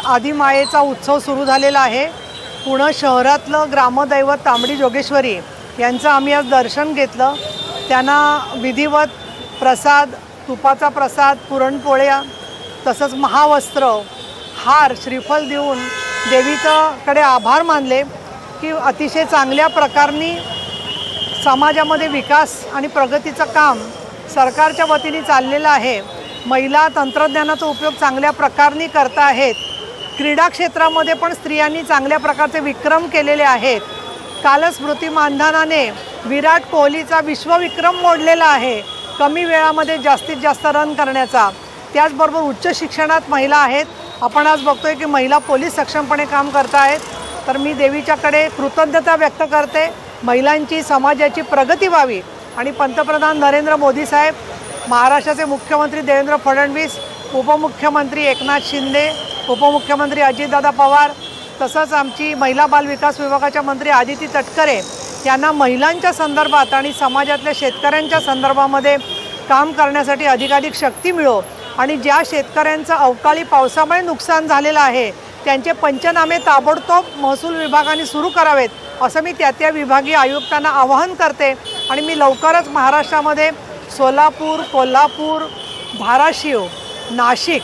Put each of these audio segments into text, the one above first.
आदिमायेचा उत्सव सुरू झालेला आहे। पुणे शहरातलं ग्रामदैवत तांबडी जोगेश्वरी यांचं आम्ही आज दर्शन घेतलं। त्यांना विधिवत प्रसाद, तुपाचा प्रसाद, पुरणपोळ्या तसंच महावस्त्र, हार, श्रीफल देऊन देवीच्याकडे आभार मानले की अतिशय चांगल्या प्रकारे समाजामध्ये विकास आणि प्रगतीचं काम सरकारच्या वतीने चाललेलं आहे। महिला तंत्रज्ञानाचा उपयोग चांगल्या प्रकारे करत आहेत। क्रीडा क्षेत्रामध्ये पण स्त्रियांनी चांगल्या प्रकारचे विक्रम केलेले आहेत। कालच स्मृती मानधनाने विराट कोहलीचा विश्वविक्रम मोडलेला आहे, कमी वेळामध्ये जास्तीत जास्त रन करण्याचा। त्याचबरोबर उच्च शिक्षणात महिला आहेत। आपण आज बघतोय की महिला पोलीस सक्षमपणे काम करत आहेत। तर मी देवीच्याकडे कृतज्ञता व्यक्त करते। महिलांची, समाजाची प्रगती व्हावी आणि पंतप्रधान नरेंद्र मोदी साहेब, महाराष्ट्राचे मुख्यमंत्री देवेंद्र फडणवीस, उपमुख्यमंत्री एकनाथ शिंदे, उपमुख्यमंत्री अजितदादा पवार तसंच आमची महिला बाल विकास विभागाच्या मंत्री आदिती तटकरे यांना महिलांच्या संदर्भात आणि समाजातल्या शेतकऱ्यांच्या संदर्भामध्ये काम करण्यासाठी अधिकाधिक शक्ती मिळो आणि ज्या शेतकऱ्यांचं अवकाळी पावसामुळे नुकसान झालेलं आहे त्यांचे पंचनामे ताबडतोब महसूल विभागाने सुरू करावेत असं मी त्या विभागीय आयुक्तांना आवाहन करते। आणि मी लवकरच महाराष्ट्रामध्ये सोलापूर, कोल्हापूर, धाराशिव, नाशिक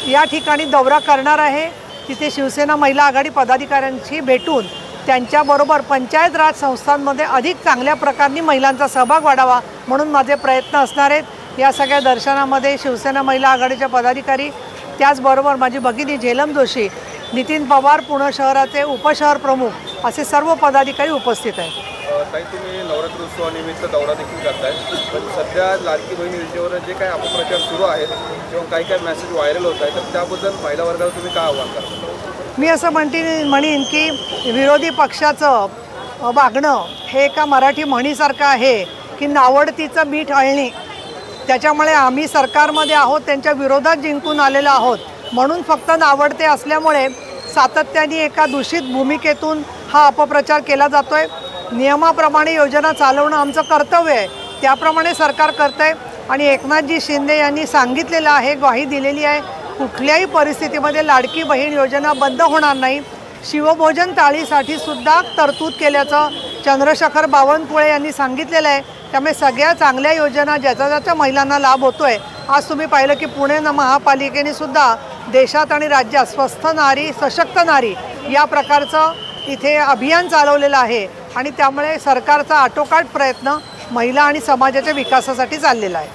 या ठिकाणी दौरा करणार आहे। तिथे शिवसेना महिला आघाडी पदाधिकाऱ्यांशी भेटून त्यांच्याबरोबर पंचायत राज संस्थांमध्ये अधिक चांगल्या प्रकारे महिलांचा सहभाग वाढावा म्हणून माझे प्रयत्न असणार आहेत। या सगळ्या दर्शनामध्ये शिवसेना महिला आघाडीचे पदाधिकारी, त्याचबरोबर माझी भगिनी झेलम जोशी, नितीन पवार पुणे शहराचे उपशहर प्रमुख असे सर्व पदाधिकारी उपस्थित आहेत। ताई, तुम्ही नवरात्रोत्सवानिमित्त दौरा देखील करताय, पण सध्या लाडकी बहीण योजनेवर जे काही अपप्रचार सुरू आहेत किंवा काही मेसेज व्हायरल होत आहे, तर त्याबद्दल महिला वर्गाला तुम्ही काय आव्हान करता? मी असं म्हणेन की विरोधी पक्षाचं वागणं हे एका मराठी म्हणीसारखं आहे की नावडतीचं मीठ अळणी। त्याच्यामुळे आम्ही सरकारमध्ये आहोत, त्यांच्या विरोधात जिंकून आलेलो आहोत म्हणून फक्त नावडते असल्यामुळे सातत्याने एका दूषित भूमिकेतून हा अपप्रचार केला जातोय। नियमाप्रमाणे योजना चालवणं आमचं कर्तव्य आहे, त्याप्रमाणे सरकार करतंय। आणि एकनाथजी शिंदे यांनी सांगितलेलं आहे, ग्वाही दिलेली आहे, कुठल्याही परिस्थितीमध्ये लाडकी बहीण योजना बंद होणार नाही। शिवभोजन थाळीसाठी सुद्धा तरतूद केल्याचं चंद्रशेखर बावनकुळे यांनी सांगितलेलं आहे। त्यामुळे सगळ्या चांगल्या योजना ज्याचा महिलांना लाभ होतोय। आज तुम्ही पाहिलं की पुणे महापालिकेने सुद्धा देशात आणि राज्यात स्वस्थ नारी सशक्त नारी या प्रकारचं इथे अभियान चालवलेलं आहे आणि त्यामुळे सरकारचा आटोकाट प्रयत्न महिला आणि समाजाच्या विकासासाठी चाललेला आहे।